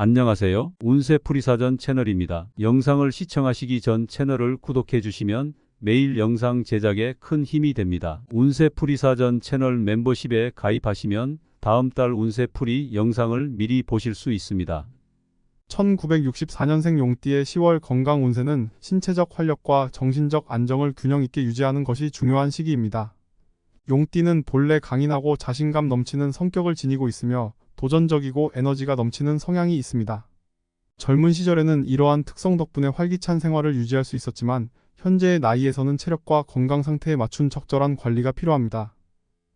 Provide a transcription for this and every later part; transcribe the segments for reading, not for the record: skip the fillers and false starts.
안녕하세요. 운세풀이사전 채널입니다. 영상을 시청하시기 전 채널을 구독해 주시면 매일 영상 제작에 큰 힘이 됩니다. 운세풀이사전 채널 멤버십에 가입하시면 다음 달 운세풀이 영상을 미리 보실 수 있습니다. 1964년생 용띠의 10월 건강 운세는 신체적 활력과 정신적 안정을 균형 있게 유지하는 것이 중요한 시기입니다. 용띠는 본래 강인하고 자신감 넘치는 성격을 지니고 있으며 도전적이고 에너지가 넘치는 성향이 있습니다. 젊은 시절에는 이러한 특성 덕분에 활기찬 생활을 유지할 수 있었지만 현재의 나이에서는 체력과 건강 상태에 맞춘 적절한 관리가 필요합니다.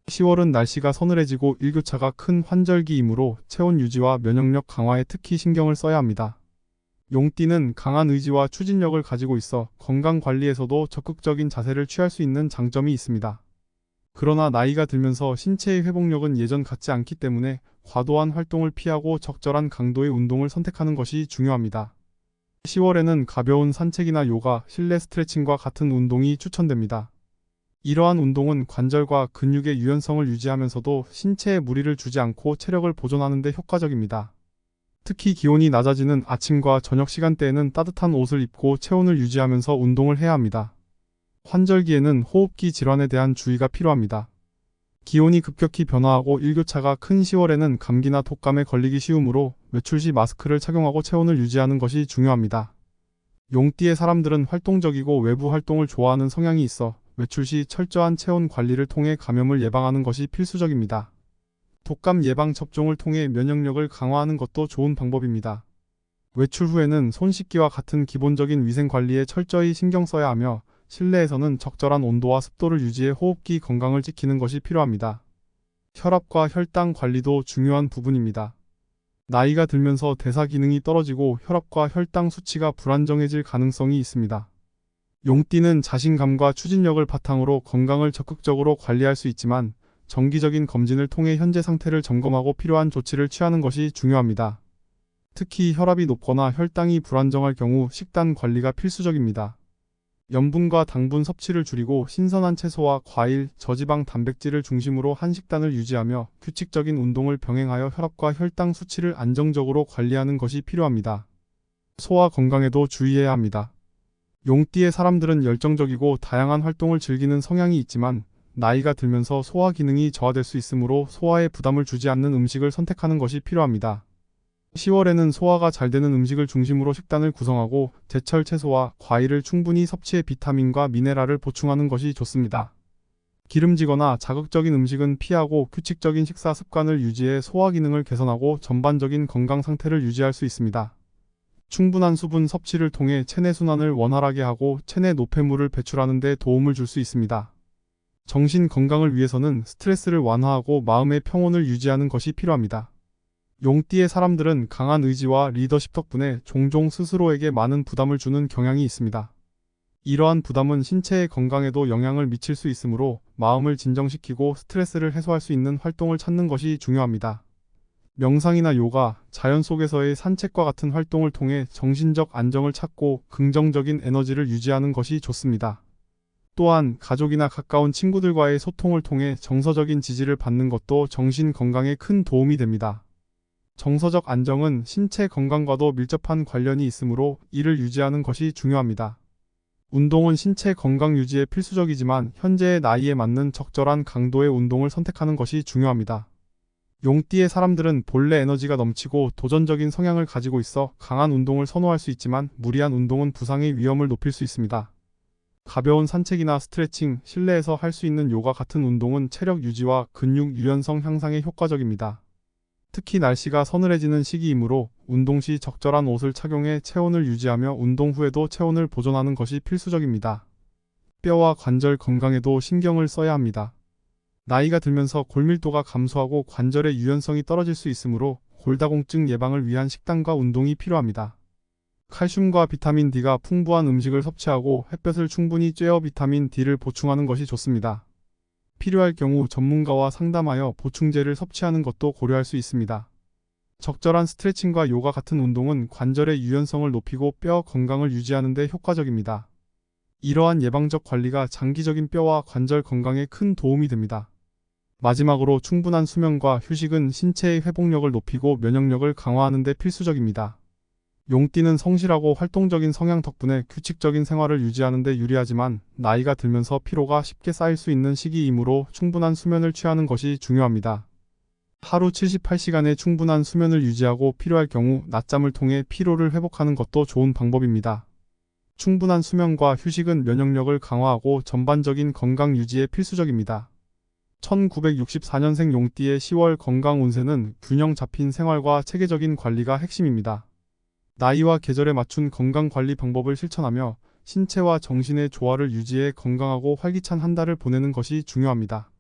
10월은 날씨가 서늘해지고 일교차가 큰 환절기이므로 체온 유지와 면역력 강화에 특히 신경을 써야 합니다. 용띠는 강한 의지와 추진력을 가지고 있어 건강 관리에서도 적극적인 자세를 취할 수 있는 장점이 있습니다. 그러나 나이가 들면서 신체의 회복력은 예전 같지 않기 때문에 과도한 활동을 피하고 적절한 강도의 운동을 선택하는 것이 중요합니다. 10월에는 가벼운 산책이나 요가, 실내 스트레칭과 같은 운동이 추천됩니다. 이러한 운동은 관절과 근육의 유연성을 유지하면서도 신체에 무리를 주지 않고 체력을 보존하는 데 효과적입니다. 특히 기온이 낮아지는 아침과 저녁 시간대에는 따뜻한 옷을 입고 체온을 유지하면서 운동을 해야 합니다. 환절기에는 호흡기 질환에 대한 주의가 필요합니다. 기온이 급격히 변화하고 일교차가 큰 10월에는 감기나 독감에 걸리기 쉬우므로 외출 시 마스크를 착용하고 체온을 유지하는 것이 중요합니다. 용띠의 사람들은 활동적이고 외부 활동을 좋아하는 성향이 있어 외출 시 철저한 체온 관리를 통해 감염을 예방하는 것이 필수적입니다. 독감 예방 접종을 통해 면역력을 강화하는 것도 좋은 방법입니다. 외출 후에는 손 씻기와 같은 기본적인 위생 관리에 철저히 신경 써야 하며 실내에서는 적절한 온도와 습도를 유지해 호흡기 건강을 지키는 것이 필요합니다. 혈압과 혈당 관리도 중요한 부분입니다. 나이가 들면서 대사 기능이 떨어지고 혈압과 혈당 수치가 불안정해질 가능성이 있습니다. 용띠는 자신감과 추진력을 바탕으로 건강을 적극적으로 관리할 수 있지만 정기적인 검진을 통해 현재 상태를 점검하고 필요한 조치를 취하는 것이 중요합니다. 특히 혈압이 높거나 혈당이 불안정할 경우 식단 관리가 필수적입니다. 염분과 당분 섭취를 줄이고 신선한 채소와 과일, 저지방 단백질을 중심으로 한 식단을 유지하며 규칙적인 운동을 병행하여 혈압과 혈당 수치를 안정적으로 관리하는 것이 필요합니다. 소화 건강에도 주의해야 합니다. 용띠의 사람들은 열정적이고 다양한 활동을 즐기는 성향이 있지만 나이가 들면서 소화 기능이 저하될 수 있으므로 소화에 부담을 주지 않는 음식을 선택하는 것이 필요합니다. 10월에는 소화가 잘 되는 음식을 중심으로 식단을 구성하고 제철 채소와 과일을 충분히 섭취해 비타민과 미네랄을 보충하는 것이 좋습니다. 기름지거나 자극적인 음식은 피하고 규칙적인 식사 습관을 유지해 소화 기능을 개선하고 전반적인 건강 상태를 유지할 수 있습니다. 충분한 수분 섭취를 통해 체내 순환을 원활하게 하고 체내 노폐물을 배출하는 데 도움을 줄 수 있습니다. 정신 건강을 위해서는 스트레스를 완화하고 마음의 평온을 유지하는 것이 필요합니다. 용띠의 사람들은 강한 의지와 리더십 덕분에 종종 스스로에게 많은 부담을 주는 경향이 있습니다. 이러한 부담은 신체의 건강에도 영향을 미칠 수 있으므로 마음을 진정시키고 스트레스를 해소할 수 있는 활동을 찾는 것이 중요합니다. 명상이나 요가, 자연 속에서의 산책과 같은 활동을 통해 정신적 안정을 찾고 긍정적인 에너지를 유지하는 것이 좋습니다. 또한 가족이나 가까운 친구들과의 소통을 통해 정서적인 지지를 받는 것도 정신 건강에 큰 도움이 됩니다. 정서적 안정은 신체 건강과도 밀접한 관련이 있으므로 이를 유지하는 것이 중요합니다. 운동은 신체 건강 유지에 필수적이지만 현재의 나이에 맞는 적절한 강도의 운동을 선택하는 것이 중요합니다. 용띠의 사람들은 본래 에너지가 넘치고 도전적인 성향을 가지고 있어 강한 운동을 선호할 수 있지만 무리한 운동은 부상의 위험을 높일 수 있습니다. 가벼운 산책이나 스트레칭, 실내에서 할 수 있는 요가 같은 운동은 체력 유지와 근육 유연성 향상에 효과적입니다. 특히 날씨가 서늘해지는 시기이므로 운동 시 적절한 옷을 착용해 체온을 유지하며 운동 후에도 체온을 보존하는 것이 필수적입니다. 뼈와 관절 건강에도 신경을 써야 합니다. 나이가 들면서 골밀도가 감소하고 관절의 유연성이 떨어질 수 있으므로 골다공증 예방을 위한 식단과 운동이 필요합니다. 칼슘과 비타민 D가 풍부한 음식을 섭취하고 햇볕을 충분히 쬐어 비타민 D를 보충하는 것이 좋습니다. 필요할 경우 전문가와 상담하여 보충제를 섭취하는 것도 고려할 수 있습니다. 적절한 스트레칭과 요가 같은 운동은 관절의 유연성을 높이고 뼈 건강을 유지하는 데 효과적입니다. 이러한 예방적 관리가 장기적인 뼈와 관절 건강에 큰 도움이 됩니다. 마지막으로 충분한 수면과 휴식은 신체의 회복력을 높이고 면역력을 강화하는 데 필수적입니다. 용띠는 성실하고 활동적인 성향 덕분에 규칙적인 생활을 유지하는 데 유리하지만 나이가 들면서 피로가 쉽게 쌓일 수 있는 시기이므로 충분한 수면을 취하는 것이 중요합니다. 하루 78시간의 충분한 수면을 유지하고 필요할 경우 낮잠을 통해 피로를 회복하는 것도 좋은 방법입니다. 충분한 수면과 휴식은 면역력을 강화하고 전반적인 건강 유지에 필수적입니다. 1964년생 용띠의 10월 건강 운세는 균형 잡힌 생활과 체계적인 관리가 핵심입니다. 나이와 계절에 맞춘 건강 관리 방법을 실천하며 신체와 정신의 조화를 유지해 건강하고 활기찬 한 달을 보내는 것이 중요합니다.